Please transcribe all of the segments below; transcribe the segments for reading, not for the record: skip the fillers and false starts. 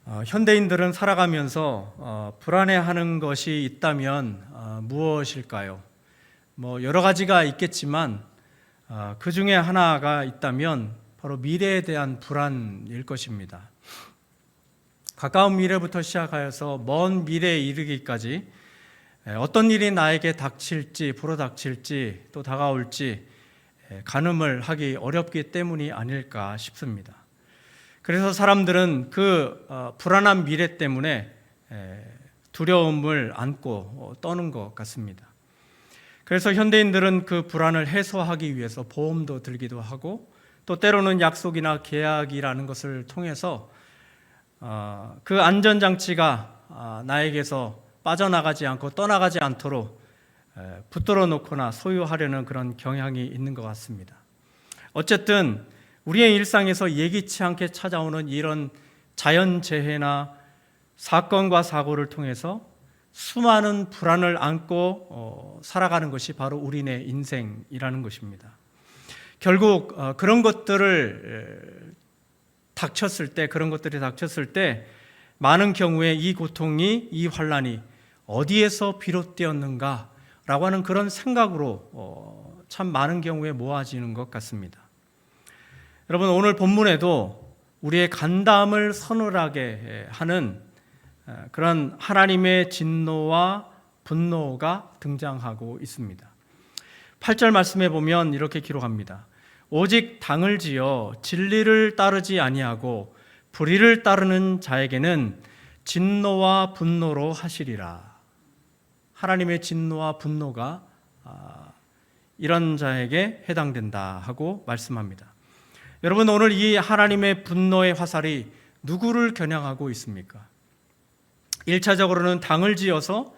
현대인들은 살아가면서 불안해하는 것이 있다면 무엇일까요? 여러 가지가 있겠지만 그 중에 하나가 있다면 바로 미래에 대한 불안일 것입니다. 가까운 미래부터 시작하여서 먼 미래에 이르기까지 어떤 일이 나에게 닥칠지, 불어닥칠지, 또 다가올지 가늠을 하기 어렵기 때문이 아닐까 싶습니다. 그래서 사람들은 그 불안한 미래 때문에 두려움을 안고 떠는 것 같습니다. 그래서 현대인들은 그 불안을 해소하기 위해서 보험도 들기도 하고, 또 때로는 약속이나 계약이라는 것을 통해서 그 안전장치가 나에게서 빠져나가지 않고 떠나가지 않도록 붙들어 놓거나 소유하려는 그런 경향이 있는 것 같습니다. 어쨌든 우리의 일상에서 예기치 않게 찾아오는 이런 자연재해나 사건과 사고를 통해서 수많은 불안을 안고 살아가는 것이 바로 우리네 인생이라는 것입니다. 결국 그런 것들이 닥쳤을 때 많은 경우에 이 고통이, 이 환난이 어디에서 비롯되었는가라고 하는 그런 생각으로 참 많은 경우에 모아지는 것 같습니다. 여러분, 오늘 본문에도 우리의 간담을 서늘하게 하는 그런 하나님의 진노와 분노가 등장하고 있습니다. 8절 말씀에 보면 이렇게 기록합니다. 오직 당을 지어 진리를 따르지 아니하고 불의를 따르는 자에게는 진노와 분노로 하시리라. 하나님의 진노와 분노가 이런 자에게 해당된다 하고 말씀합니다. 여러분, 오늘 이 하나님의 분노의 화살이 누구를 겨냥하고 있습니까? 1차적으로는 당을 지어서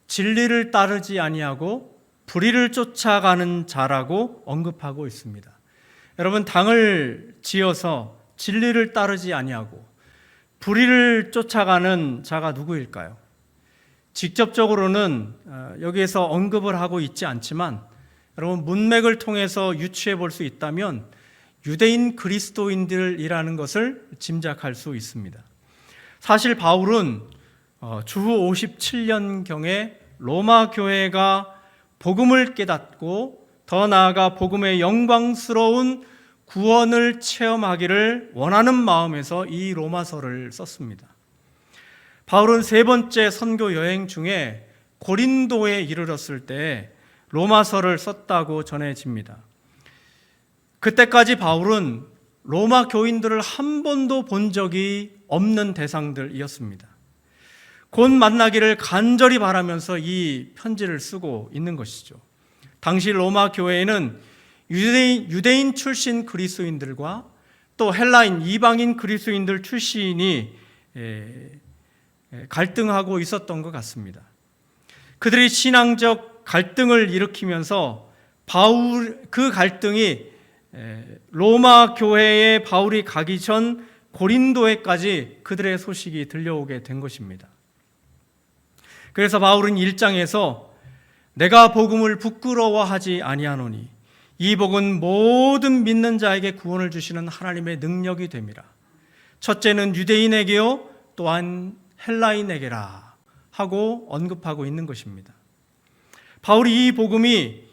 진리를 따르지 아니하고 불의를 쫓아가는 자라고 언급하고 있습니다. 여러분, 당을 지어서 진리를 따르지 아니하고 불의를 쫓아가는 자가 누구일까요? 직접적으로는 여기에서 언급을 하고 있지 않지만 여러분, 문맥을 통해서 유추해 볼 수 있다면 유대인 그리스도인들이라는 것을 짐작할 수 있습니다. 사실 바울은 주후 57년경에 로마 교회가 복음을 깨닫고 더 나아가 복음의 영광스러운 구원을 체험하기를 원하는 마음에서 이 로마서를 썼습니다. 바울은 세 번째 선교 여행 중에 고린도에 이르렀을 때 로마서를 썼다고 전해집니다. 그때까지 바울은 로마 교인들을 한 번도 본 적이 없는 대상들이었습니다. 곧 만나기를 간절히 바라면서 이 편지를 쓰고 있는 것이죠. 당시 로마 교회에는 유대인 출신 그리스도인들과 또 헬라인 이방인 그리스도인들 출신이 갈등하고 있었던 것 같습니다. 그들이 신앙적 갈등을 일으키면서 그 갈등이 로마 교회에 바울이 가기 전 고린도에까지 그들의 소식이 들려오게 된 것입니다. 그래서 바울은 1장에서 내가 복음을 부끄러워하지 아니하노니 이 복은 모든 믿는 자에게 구원을 주시는 하나님의 능력이 됨이라. 첫째는 유대인에게요 또한 헬라인에게라 하고 언급하고 있는 것입니다. 바울이 이 복음이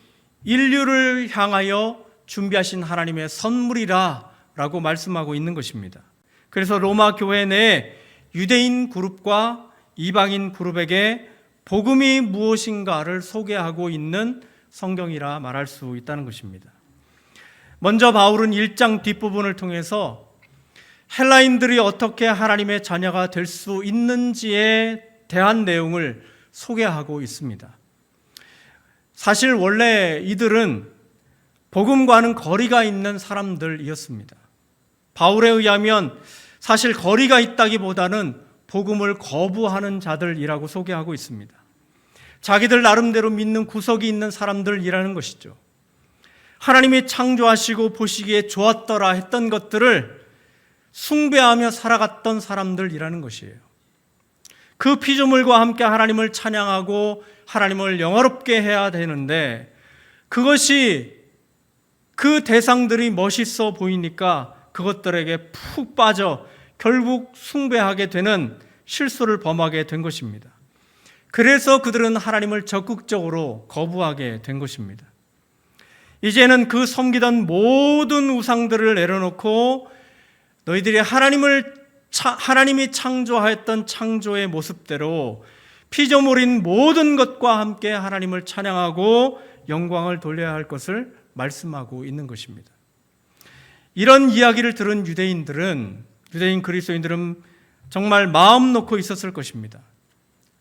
인류를 향하여 준비하신 하나님의 선물이라 라고 말씀하고 있는 것입니다. 그래서 로마 교회 내에 유대인 그룹과 이방인 그룹에게 복음이 무엇인가를 소개하고 있는 성경이라 말할 수 있다는 것입니다. 먼저 바울은 1장 뒷부분을 통해서 헬라인들이 어떻게 하나님의 자녀가 될 수 있는지에 대한 내용을 소개하고 있습니다. 사실 원래 이들은 복음과는 거리가 있는 사람들이었습니다. 바울에 의하면 사실 거리가 있다기보다는 복음을 거부하는 자들이라고 소개하고 있습니다. 자기들 나름대로 믿는 구석이 있는 사람들이라는 것이죠. 하나님이 창조하시고 보시기에 좋았더라 했던 것들을 숭배하며 살아갔던 사람들이라는 것이에요. 그 피조물과 함께 하나님을 찬양하고 하나님을 영화롭게 해야 되는데 그것이 그 대상들이 멋있어 보이니까 그것들에게 푹 빠져 결국 숭배하게 되는 실수를 범하게 된 것입니다. 그래서 그들은 하나님을 적극적으로 거부하게 된 것입니다. 이제는 그 섬기던 모든 우상들을 내려놓고 너희들이 하나님이 창조하였던 창조의 모습대로 피조물인 모든 것과 함께 하나님을 찬양하고 영광을 돌려야 할 것을 말씀하고 있는 것입니다. 이런 이야기를 들은 유대인 그리스도인들은 정말 마음 놓고 있었을 것입니다.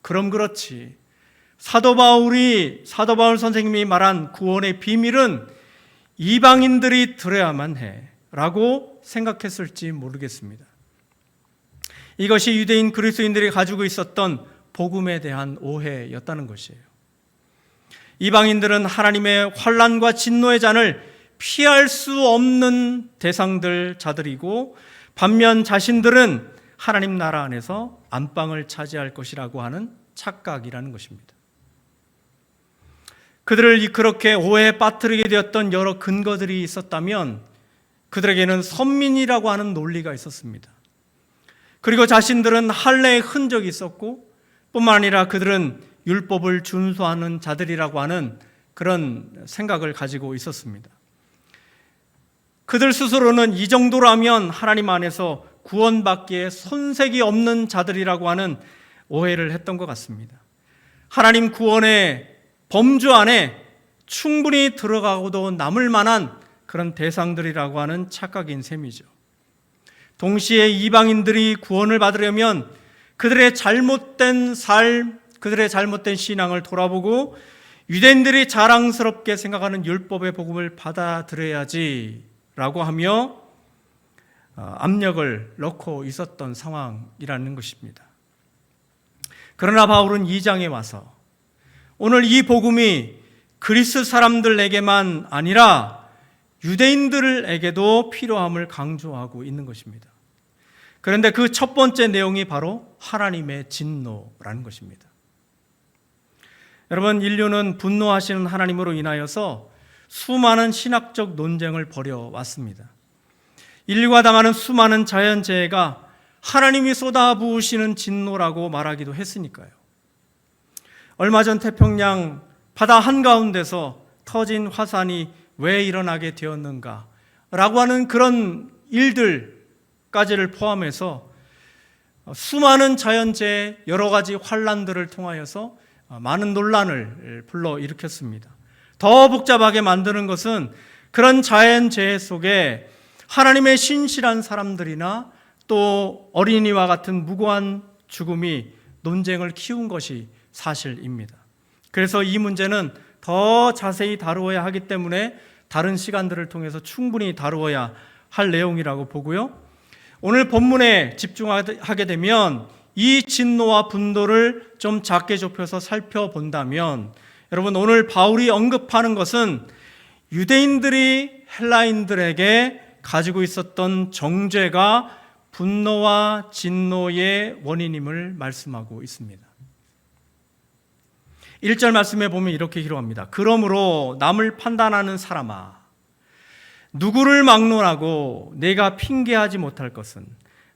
그럼 그렇지, 사도 바울 선생님이 말한 구원의 비밀은 이방인들이 들어야만 해 라고 생각했을지 모르겠습니다. 이것이 유대인 그리스도인들이 가지고 있었던 복음에 대한 오해였다는 것이에요. 이방인들은 하나님의 환난과 진노의 잔을 피할 수 없는 자들이고, 반면 자신들은 하나님 나라 안에서 안방을 차지할 것이라고 하는 착각이라는 것입니다. 그들을 그렇게 오해에 빠뜨리게 되었던 여러 근거들이 있었다면 그들에게는 선민이라고 하는 논리가 있었습니다. 그리고 자신들은 할례의 흔적이 있었고, 뿐만 아니라 그들은 율법을 준수하는 자들이라고 하는 그런 생각을 가지고 있었습니다. 그들 스스로는 이 정도라면 하나님 안에서 구원받기에 손색이 없는 자들이라고 하는 오해를 했던 것 같습니다. 하나님 구원의 범주 안에 충분히 들어가고도 남을 만한 그런 대상들이라고 하는 착각인 셈이죠. 동시에 이방인들이 구원을 받으려면 그들의 잘못된 삶, 그들의 잘못된 신앙을 돌아보고 유대인들이 자랑스럽게 생각하는 율법의 복음을 받아들여야지라고 하며 압력을 넣고 있었던 상황이라는 것입니다. 그러나 바울은 2장에 와서 오늘 이 복음이 그리스 사람들에게만 아니라 유대인들에게도 필요함을 강조하고 있는 것입니다. 그런데 그 첫 번째 내용이 바로 하나님의 진노라는 것입니다. 여러분, 인류는 분노하시는 하나님으로 인하여서 수많은 신학적 논쟁을 벌여왔습니다. 인류가 당하는 수많은 자연재해가 하나님이 쏟아부으시는 진노라고 말하기도 했으니까요. 얼마 전 태평양 바다 한가운데서 터진 화산이 왜 일어나게 되었는가 라고 하는 그런 일들까지를 포함해서 수많은 자연재해, 여러 가지 환란들을 통하여서 많은 논란을 불러일으켰습니다. 더 복잡하게 만드는 것은 그런 자연재해 속에 하나님의 신실한 사람들이나 또 어린이와 같은 무고한 죽음이 논쟁을 키운 것이 사실입니다. 그래서 이 문제는 더 자세히 다루어야 하기 때문에 다른 시간들을 통해서 충분히 다루어야 할 내용이라고 보고요. 오늘 본문에 집중하게 되면 이 진노와 분노를 좀 작게 좁혀서 살펴본다면, 여러분, 오늘 바울이 언급하는 것은 유대인들이 헬라인들에게 가지고 있었던 정죄가 분노와 진노의 원인임을 말씀하고 있습니다. 1절 말씀에 보면 이렇게 기록합니다. 그러므로 남을 판단하는 사람아, 누구를 막론하고 내가 핑계하지 못할 것은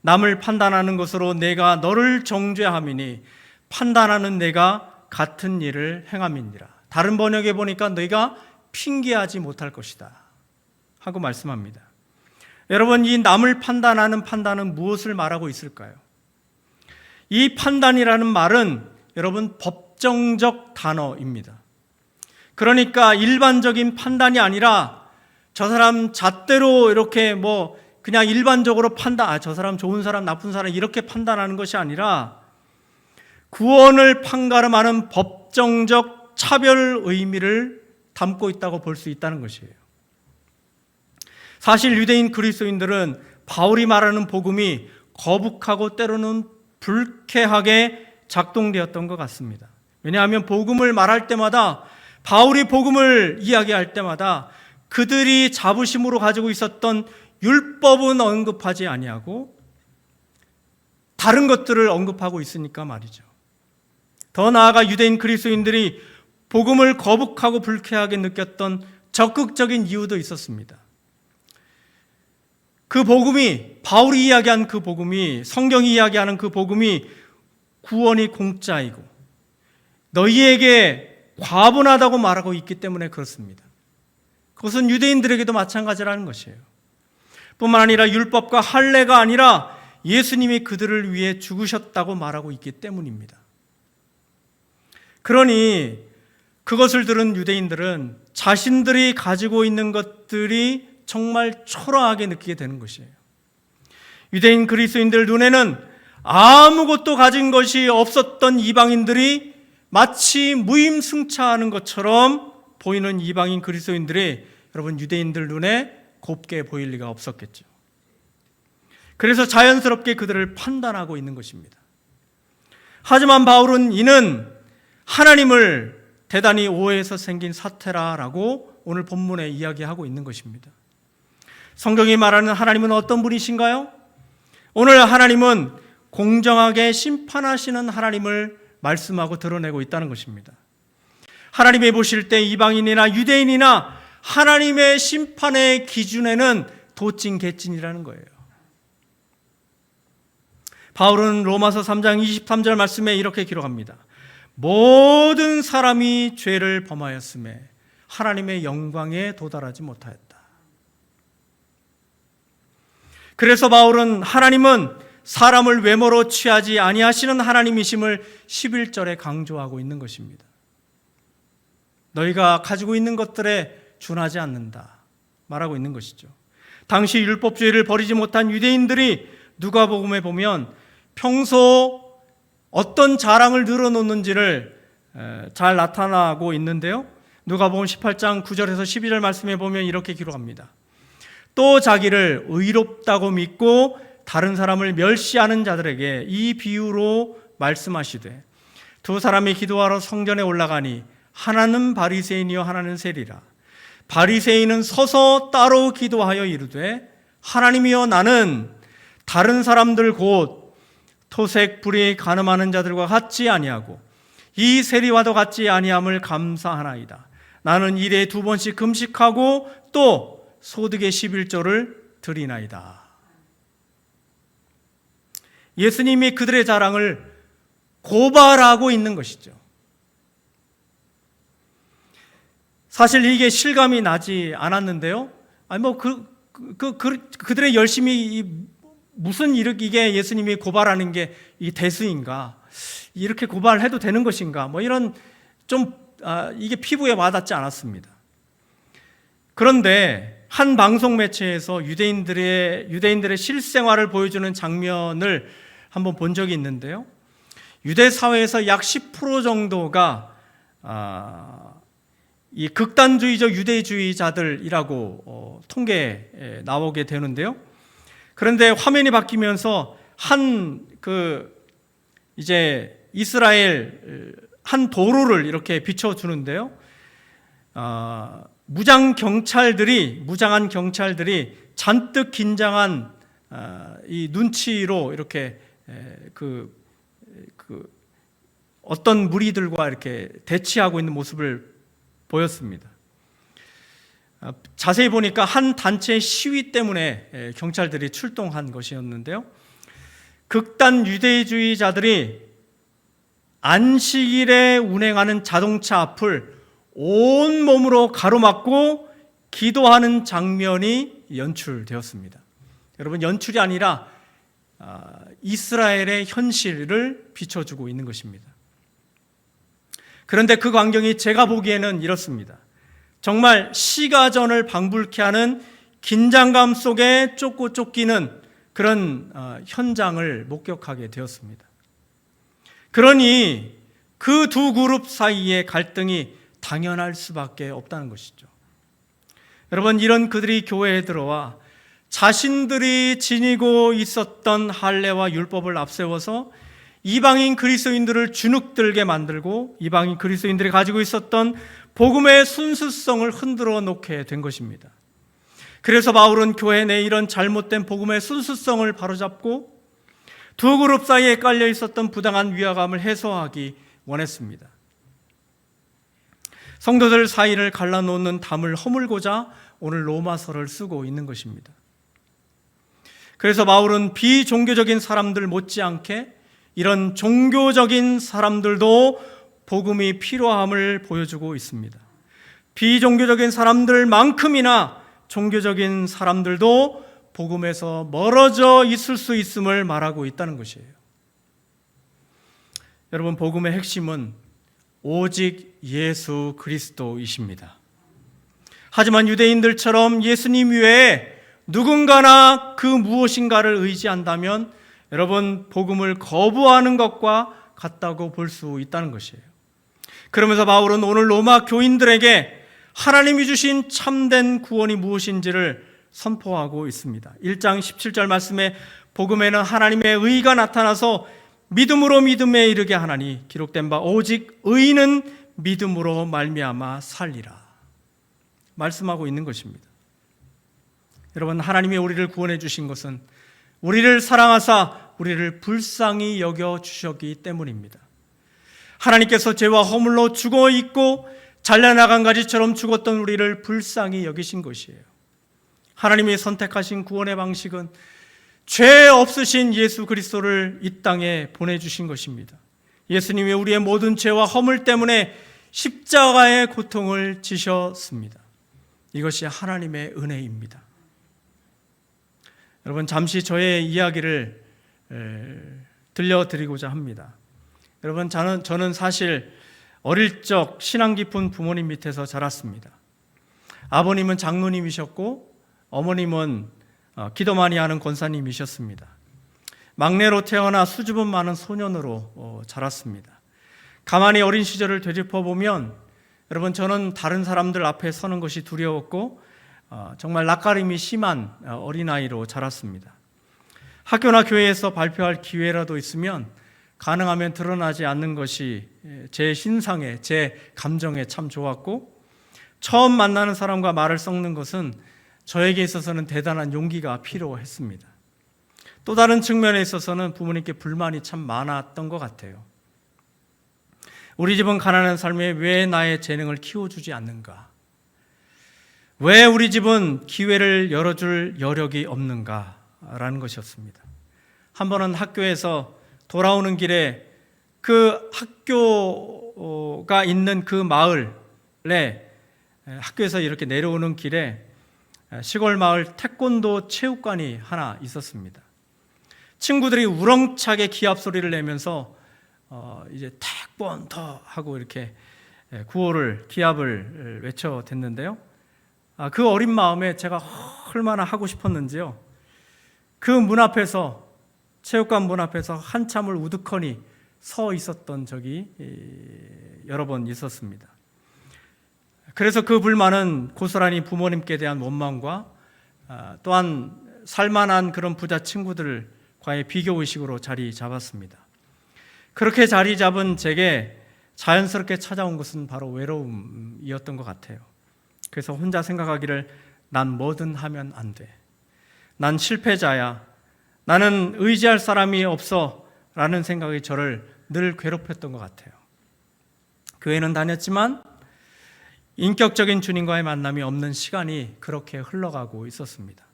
남을 판단하는 것으로 내가 너를 정죄함이니 판단하는 내가 같은 일을 행함이니라. 다른 번역에 보니까 너희가 핑계하지 못할 것이다 하고 말씀합니다. 여러분, 이 남을 판단하는 판단은 무엇을 말하고 있을까요? 이 판단이라는 말은 여러분 법정적 단어입니다. 그러니까 일반적인 판단이 아니라 저 사람 잣대로 이렇게 그냥 일반적으로 저 사람 좋은 사람 나쁜 사람 이렇게 판단하는 것이 아니라 구원을 판가름하는 법정적 차별 의미를 담고 있다고 볼 수 있다는 것이에요. 사실 유대인 그리스도인들은 바울이 말하는 복음이 거북하고 때로는 불쾌하게 작동되었던 것 같습니다. 왜냐하면 복음을 말할 때마다, 바울이 복음을 이야기할 때마다 그들이 자부심으로 가지고 있었던 율법은 언급하지 아니하고 다른 것들을 언급하고 있으니까 말이죠. 더 나아가 유대인 그리스도인들이 복음을 거북하고 불쾌하게 느꼈던 적극적인 이유도 있었습니다. 그 복음이, 바울이 이야기한 그 복음이, 성경이 이야기하는 그 복음이 구원이 공짜이고 너희에게 과분하다고 말하고 있기 때문에 그렇습니다. 그것은 유대인들에게도 마찬가지라는 것이에요. 뿐만 아니라 율법과 할례가 아니라 예수님이 그들을 위해 죽으셨다고 말하고 있기 때문입니다. 그러니 그것을 들은 유대인들은 자신들이 가지고 있는 것들이 정말 초라하게 느끼게 되는 것이에요. 유대인 그리스도인들 눈에는 아무것도 가진 것이 없었던 이방인들이 마치 무임승차하는 것처럼 보이는 이방인 그리스도인들이 여러분 유대인들 눈에 곱게 보일 리가 없었겠죠. 그래서 자연스럽게 그들을 판단하고 있는 것입니다. 하지만 바울은 이는 하나님을 대단히 오해해서 생긴 사태라라고 오늘 본문에 이야기하고 있는 것입니다. 성경이 말하는 하나님은 어떤 분이신가요? 오늘 하나님은 공정하게 심판하시는 하나님을 말씀하고 드러내고 있다는 것입니다. 하나님이 보실 때 이방인이나 유대인이나 하나님의 심판의 기준에는 도찐개찐이라는 거예요. 바울은 로마서 3장 23절 말씀에 이렇게 기록합니다. 모든 사람이 죄를 범하였음에 하나님의 영광에 도달하지 못하였다. 그래서 바울은 하나님은 사람을 외모로 취하지 아니하시는 하나님이심을 11절에 강조하고 있는 것입니다. 너희가 가지고 있는 것들에 준하지 않는다 말하고 있는 것이죠. 당시 율법주의를 버리지 못한 유대인들이 누가복음에 보면 평소 어떤 자랑을 늘어놓는지를 잘 나타나고 있는데요. 누가복음 18장 9절에서 12절 말씀에 보면 이렇게 기록합니다. 또 자기를 의롭다고 믿고 다른 사람을 멸시하는 자들에게 이 비유로 말씀하시되 두 사람이 기도하러 성전에 올라가니 하나는 바리새인이요 하나는 세리라. 바리새인은 서서 따로 기도하여 이르되 하나님이여 나는 다른 사람들 곧 토색 불이 간음하는 자들과 같지 아니하고 이 세리와도 같지 아니함을 감사하나이다. 나는 일에 2번씩 금식하고 또 소득의 11조를 드리나이다. 예수님이 그들의 자랑을 고발하고 있는 것이죠. 사실 이게 실감이 나지 않았는데요. 그들의 열심이 무슨 이게 예수님이 고발하는 게 이 대수인가? 이렇게 고발해도 되는 것인가? 이런 이게 피부에 와닿지 않았습니다. 그런데 한 방송 매체에서 유대인들의 실생활을 보여주는 장면을 한번 본 적이 있는데요. 유대 사회에서 약 10% 정도가 이 극단주의적 유대주의자들이라고 통계에 나오게 되는데요. 그런데 화면이 바뀌면서 이스라엘 한 도로를 이렇게 비춰주는데요. 무장한 경찰들이 잔뜩 긴장한 이 눈치로 이렇게 어떤 무리들과 이렇게 대치하고 있는 모습을 보였습니다. 자세히 보니까 한 단체의 시위 때문에 경찰들이 출동한 것이었는데요. 극단 유대주의자들이 안식일에 운행하는 자동차 앞을 온몸으로 가로막고 기도하는 장면이 연출되었습니다. 여러분, 연출이 아니라 이스라엘의 현실을 비춰주고 있는 것입니다. 그런데 그 광경이 제가 보기에는 이렇습니다. 정말 시가전을 방불케 하는 긴장감 속에 쫓고 쫓기는 그런 현장을 목격하게 되었습니다. 그러니 그 두 그룹 사이의 갈등이 당연할 수밖에 없다는 것이죠. 여러분, 이런 그들이 교회에 들어와 자신들이 지니고 있었던 할례와 율법을 앞세워서 이방인 그리스도인들을 주눅들게 만들고 이방인 그리스도인들이 가지고 있었던 복음의 순수성을 흔들어 놓게 된 것입니다. 그래서 바울은 교회 내 이런 잘못된 복음의 순수성을 바로잡고 두 그룹 사이에 깔려 있었던 부당한 위화감을 해소하기 원했습니다. 성도들 사이를 갈라놓는 담을 허물고자 오늘 로마서를 쓰고 있는 것입니다. 그래서 바울은 비종교적인 사람들 못지않게 이런 종교적인 사람들도 복음이 필요함을 보여주고 있습니다. 비종교적인 사람들만큼이나 종교적인 사람들도 복음에서 멀어져 있을 수 있음을 말하고 있다는 것이에요. 여러분, 복음의 핵심은 오직 예수 그리스도이십니다. 하지만 유대인들처럼 예수님 외에 누군가나 그 무엇인가를 의지한다면 여러분, 복음을 거부하는 것과 같다고 볼 수 있다는 것이에요. 그러면서 바울은 오늘 로마 교인들에게 하나님이 주신 참된 구원이 무엇인지를 선포하고 있습니다. 1장 17절 말씀에 복음에는 하나님의 의가 나타나서 믿음으로 믿음에 이르게 하나니 기록된 바 오직 의인은 믿음으로 말미암아 살리라 말씀하고 있는 것입니다. 여러분, 하나님이 우리를 구원해 주신 것은 우리를 사랑하사 우리를 불쌍히 여겨 주셨기 때문입니다. 하나님께서 죄와 허물로 죽어 있고 잘려나간 가지처럼 죽었던 우리를 불쌍히 여기신 것이에요. 하나님이 선택하신 구원의 방식은 죄 없으신 예수 그리스도를 이 땅에 보내주신 것입니다. 예수님이 우리의 모든 죄와 허물 때문에 십자가의 고통을 지셨습니다. 이것이 하나님의 은혜입니다. 여러분, 잠시 저의 이야기를 들려드리고자 합니다. 여러분, 저는 사실 어릴 적 신앙 깊은 부모님 밑에서 자랐습니다. 아버님은 장로님이셨고 어머님은 기도 많이 하는 권사님이셨습니다. 막내로 태어나 수줍음 많은 소년으로 자랐습니다. 가만히 어린 시절을 되짚어보면 여러분, 저는 다른 사람들 앞에 서는 것이 두려웠고 정말 낯가림이 심한 어린아이로 자랐습니다. 학교나 교회에서 발표할 기회라도 있으면 가능하면 드러나지 않는 것이 제 신상에, 제 감정에 참 좋았고, 처음 만나는 사람과 말을 섞는 것은 저에게 있어서는 대단한 용기가 필요했습니다. 또 다른 측면에 있어서는 부모님께 불만이 참 많았던 것 같아요. 우리 집은 가난한 삶에 왜 나의 재능을 키워주지 않는가? 왜 우리 집은 기회를 열어줄 여력이 없는가? 라는 것이었습니다. 한 번은 학교에서 돌아오는 길에 그 학교가 있는 그 마을에, 학교에서 이렇게 내려오는 길에 시골 마을 태권도 체육관이 하나 있었습니다. 친구들이 우렁차게 기합 소리를 내면서 이제 태권도 하고 이렇게 구호를, 기합을 외쳐댔는데요. 그 어린 마음에 제가 얼마나 하고 싶었는지요. 그 문 앞에서, 체육관 문 앞에서 한참을 우두커니 서 있었던 적이 여러 번 있었습니다. 그래서 그 불만은 고스란히 부모님께 대한 원망과 또한 살만한 그런 부자 친구들과의 비교의식으로 자리 잡았습니다. 그렇게 자리 잡은 제게 자연스럽게 찾아온 것은 바로 외로움이었던 것 같아요. 그래서 혼자 생각하기를 난 뭐든 하면 안 돼. 난 실패자야. 나는 의지할 사람이 없어. 라는 생각이 저를 늘 괴롭혔던 것 같아요. 교회는 다녔지만 인격적인 주님과의 만남이 없는 시간이 그렇게 흘러가고 있었습니다.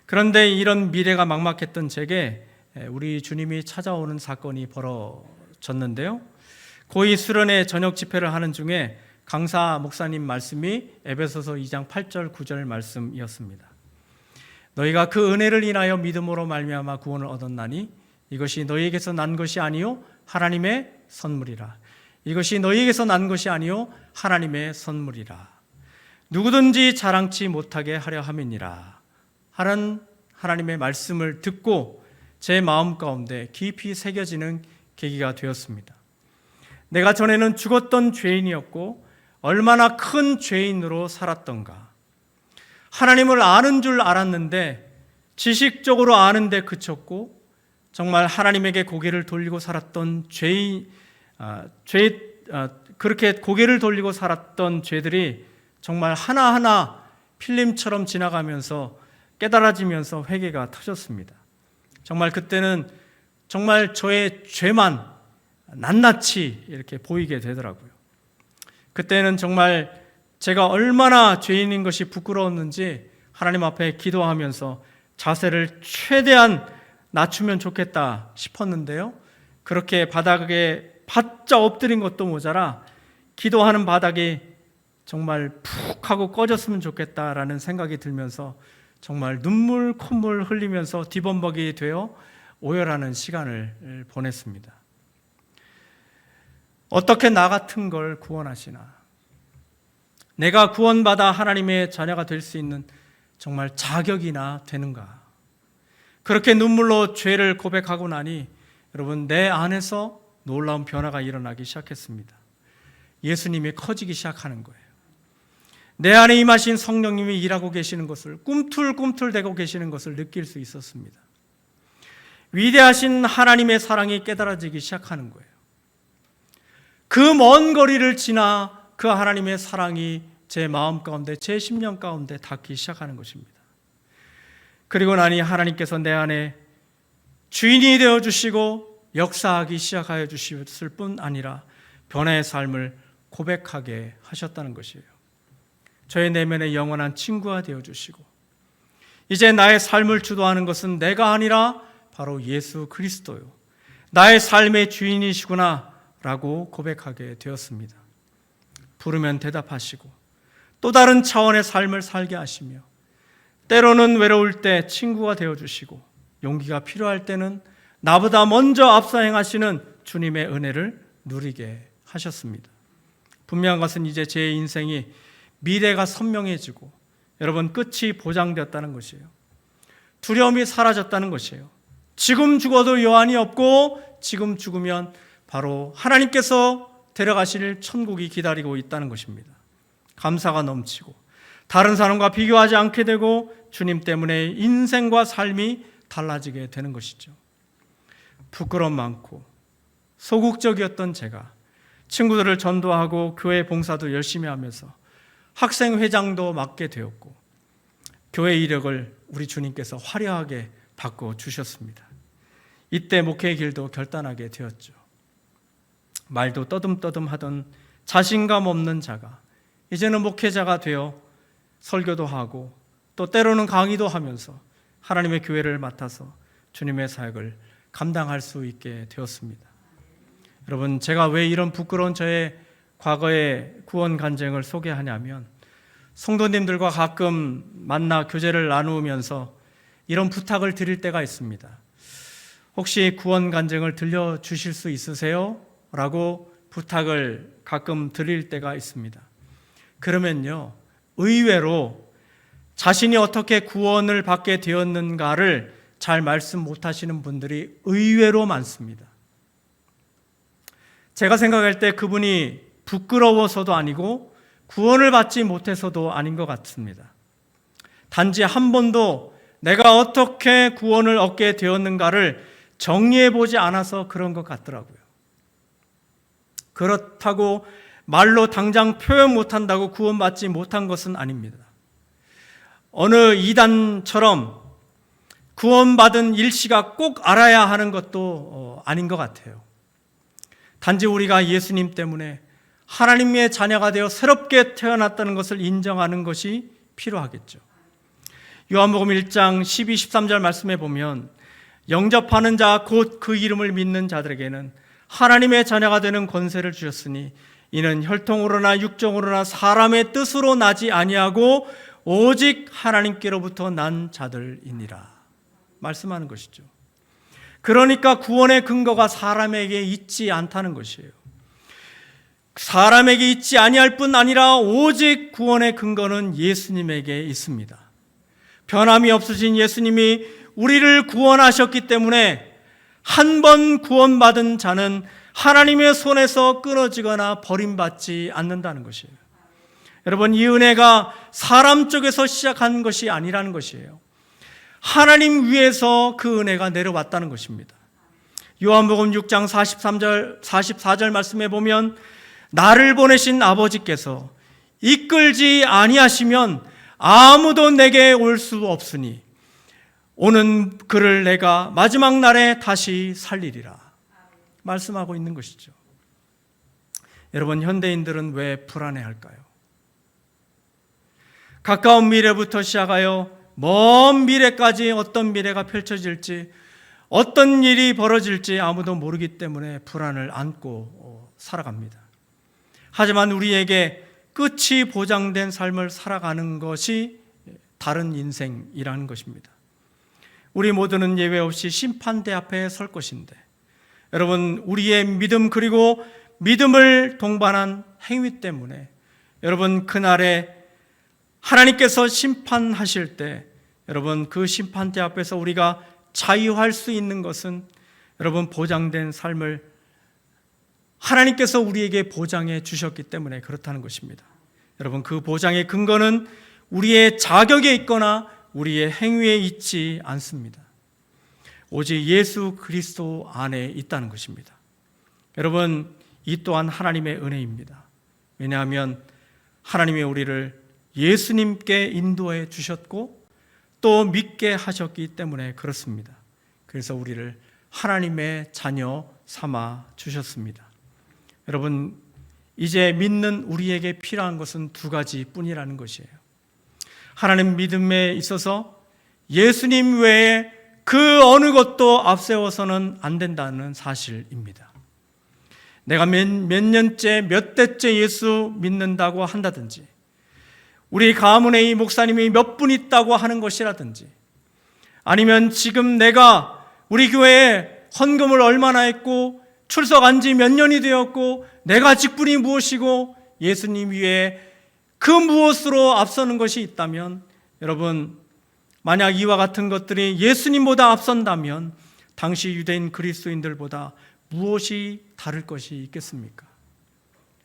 그런데 이런 미래가 막막했던 제게 우리 주님이 찾아오는 사건이 벌어졌는데요. 고이 수련회 저녁 집회를 하는 중에 강사 목사님 말씀이 에베소서 2장 8절 9절 말씀이었습니다. 너희가 그 은혜를 인하여 믿음으로 말미암아 구원을 얻었나니 이것이 너희에게서 난 것이 아니요 하나님의 선물이라. 이것이 너희에게서 난 것이 아니요 하나님의 선물이라. 누구든지 자랑치 못하게 하려 함이니라. 하는 하나님의 말씀을 듣고 제 마음 가운데 깊이 새겨지는 계기가 되었습니다. 내가 전에는 죽었던 죄인이었고 얼마나 큰 죄인으로 살았던가. 하나님을 아는 줄 알았는데 지식적으로 아는데 그쳤고 정말 하나님에게 고개를 돌리고 살았던 그렇게 고개를 돌리고 살았던 죄들이 정말 하나하나 필름처럼 지나가면서 깨달아지면서 회개가 터졌습니다. 정말 그때는 정말 저의 죄만 낱낱이 이렇게 보이게 되더라고요. 그때는 정말 제가 얼마나 죄인인 것이 부끄러웠는지 하나님 앞에 기도하면서 자세를 최대한 낮추면 좋겠다 싶었는데요. 그렇게 바닥에 바짝 엎드린 것도 모자라 기도하는 바닥이 정말 푹 하고 꺼졌으면 좋겠다라는 생각이 들면서 정말 눈물 콧물 흘리면서 뒤범벅이 되어 오열하는 시간을 보냈습니다. 어떻게 나 같은 걸 구원하시나? 내가 구원받아 하나님의 자녀가 될 수 있는 정말 자격이나 되는가? 그렇게 눈물로 죄를 고백하고 나니 여러분, 내 안에서 놀라운 변화가 일어나기 시작했습니다. 예수님이 커지기 시작하는 거예요. 내 안에 임하신 성령님이 일하고 계시는 것을, 꿈틀꿈틀대고 계시는 것을 느낄 수 있었습니다. 위대하신 하나님의 사랑이 깨달아지기 시작하는 거예요. 그 먼 거리를 지나 그 하나님의 사랑이 제 마음 가운데, 제 심령 가운데 닿기 시작하는 것입니다. 그리고 나니 하나님께서 내 안에 주인이 되어주시고 역사하기 시작하여 주셨을 뿐 아니라 변화의 삶을 고백하게 하셨다는 것이에요. 저의 내면의 영원한 친구가 되어주시고 이제 나의 삶을 주도하는 것은 내가 아니라 바로 예수 그리스도요, 나의 삶의 주인이시구나 라고 고백하게 되었습니다. 부르면 대답하시고 또 다른 차원의 삶을 살게 하시며 때로는 외로울 때 친구가 되어주시고 용기가 필요할 때는 나보다 먼저 앞서 행하시는 주님의 은혜를 누리게 하셨습니다. 분명한 것은 이제 제 인생이 미래가 선명해지고 여러분, 끝이 보장되었다는 것이에요. 두려움이 사라졌다는 것이에요. 지금 죽어도 여한이 없고 지금 죽으면 바로 하나님께서 데려가실 천국이 기다리고 있다는 것입니다. 감사가 넘치고 다른 사람과 비교하지 않게 되고 주님 때문에 인생과 삶이 달라지게 되는 것이죠. 부끄러움 많고 소극적이었던 제가 친구들을 전도하고 교회 봉사도 열심히 하면서 학생회장도 맡게 되었고 교회 이력을 우리 주님께서 화려하게 바꿔주셨습니다. 이때 목회의 길도 결단하게 되었죠. 말도 떠듬떠듬 하던 자신감 없는 자가 이제는 목회자가 되어 설교도 하고 또 때로는 강의도 하면서 하나님의 교회를 맡아서 주님의 사역을 감당할 수 있게 되었습니다. 여러분, 제가 왜 이런 부끄러운 저의 과거의 구원 간증을 소개하냐면 성도님들과 가끔 만나 교제를 나누면서 이런 부탁을 드릴 때가 있습니다. 혹시 구원 간증을 들려주실 수 있으세요? 라고 부탁을 가끔 드릴 때가 있습니다. 그러면요, 의외로 자신이 어떻게 구원을 받게 되었는가를 잘 말씀 못하시는 분들이 의외로 많습니다. 제가 생각할 때 그분이 부끄러워서도 아니고 구원을 받지 못해서도 아닌 것 같습니다. 단지 한 번도 내가 어떻게 구원을 얻게 되었는가를 정리해 보지 않아서 그런 것 같더라고요. 그렇다고 말로 당장 표현 못한다고 구원받지 못한 것은 아닙니다. 어느 이단처럼 구원받은 일시가 꼭 알아야 하는 것도 아닌 것 같아요. 단지 우리가 예수님 때문에 하나님의 자녀가 되어 새롭게 태어났다는 것을 인정하는 것이 필요하겠죠. 요한복음 1장 12, 13절 말씀에 보면 영접하는 자 곧 그 이름을 믿는 자들에게는 하나님의 자녀가 되는 권세를 주셨으니 이는 혈통으로나 육정으로나 사람의 뜻으로 나지 아니하고 오직 하나님께로부터 난 자들이니라 말씀하는 것이죠. 그러니까 구원의 근거가 사람에게 있지 않다는 것이에요. 사람에게 있지 아니할 뿐 아니라 오직 구원의 근거는 예수님에게 있습니다. 변함이 없으신 예수님이 우리를 구원하셨기 때문에 한 번 구원받은 자는 하나님의 손에서 끊어지거나 버림받지 않는다는 것이에요. 여러분, 이 은혜가 사람 쪽에서 시작한 것이 아니라는 것이에요. 하나님 위에서 그 은혜가 내려왔다는 것입니다. 요한복음 6장 44절 말씀에 보면 나를 보내신 아버지께서 이끌지 아니하시면 아무도 내게 올 수 없으니 오는 그를 내가 마지막 날에 다시 살리리라 말씀하고 있는 것이죠. 여러분, 현대인들은 왜 불안해할까요? 가까운 미래부터 시작하여 먼 미래까지 어떤 미래가 펼쳐질지, 어떤 일이 벌어질지 아무도 모르기 때문에 불안을 안고 살아갑니다. 하지만 우리에게 끝이 보장된 삶을 살아가는 것이 다른 인생이라는 것입니다. 우리 모두는 예외 없이 심판대 앞에 설 것인데, 여러분, 우리의 믿음 그리고 믿음을 동반한 행위 때문에 여러분, 그날에 하나님께서 심판하실 때 여러분, 그 심판대 앞에서 우리가 자유할 수 있는 것은 여러분, 보장된 삶을 하나님께서 우리에게 보장해 주셨기 때문에 그렇다는 것입니다. 여러분, 그 보장의 근거는 우리의 자격에 있거나 우리의 행위에 있지 않습니다. 오직 예수 그리스도 안에 있다는 것입니다. 여러분, 이 또한 하나님의 은혜입니다. 왜냐하면 하나님이 우리를 예수님께 인도해 주셨고 또 믿게 하셨기 때문에 그렇습니다. 그래서 우리를 하나님의 자녀 삼아 주셨습니다. 여러분, 이제 믿는 우리에게 필요한 것은 두 가지뿐이라는 것이에요. 하나님 믿음에 있어서 예수님 외에 그 어느 것도 앞세워서는 안 된다는 사실입니다. 내가 몇 년째, 몇 대째 예수 믿는다고 한다든지, 우리 가문에 이 목사님이 몇 분 있다고 하는 것이라든지, 아니면 지금 내가 우리 교회에 헌금을 얼마나 했고 출석한 지 몇 년이 되었고 내가 직분이 무엇이고 예수님 위에 그 무엇으로 앞서는 것이 있다면, 여러분, 만약 이와 같은 것들이 예수님보다 앞선다면 당시 유대인 그리스도인들보다 무엇이 다를 것이 있겠습니까?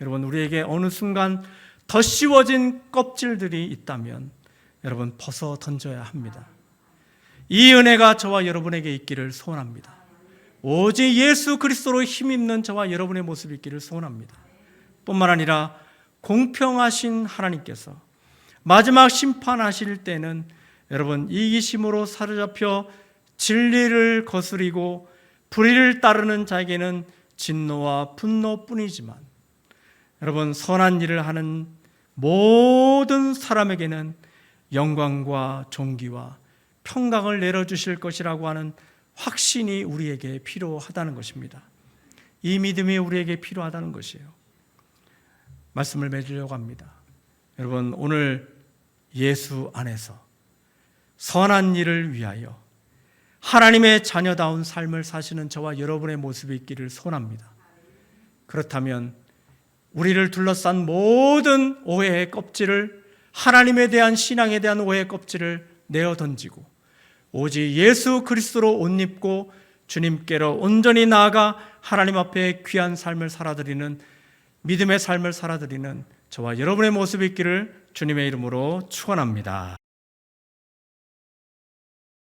여러분, 우리에게 어느 순간 더 씌워진 껍질들이 있다면 여러분, 벗어 던져야 합니다. 이 은혜가 저와 여러분에게 있기를 소원합니다. 오직 예수 그리스도로 힘입는 저와 여러분의 모습이 있기를 소원합니다. 뿐만 아니라 공평하신 하나님께서 마지막 심판하실 때는 여러분, 이기심으로 사로잡혀 진리를 거스리고 불의를 따르는 자에게는 진노와 분노뿐이지만, 여러분, 선한 일을 하는 모든 사람에게는 영광과 존귀와 평강을 내려주실 것이라고 하는 확신이 우리에게 필요하다는 것입니다. 이 믿음이 우리에게 필요하다는 것이에요. 말씀을 맺으려고 합니다. 여러분, 오늘 예수 안에서 선한 일을 위하여 하나님의 자녀다운 삶을 사시는 저와 여러분의 모습이 있기를 소원합니다. 그렇다면 우리를 둘러싼 모든 오해의 껍질을, 하나님에 대한 신앙에 대한 오해의 껍질을 내어 던지고 오직 예수 그리스도로 옷 입고 주님께로 온전히 나아가 하나님 앞에 귀한 삶을 살아드리는, 믿음의 삶을 살아드리는 저와 여러분의 모습이 있기를 주님의 이름으로 축원합니다.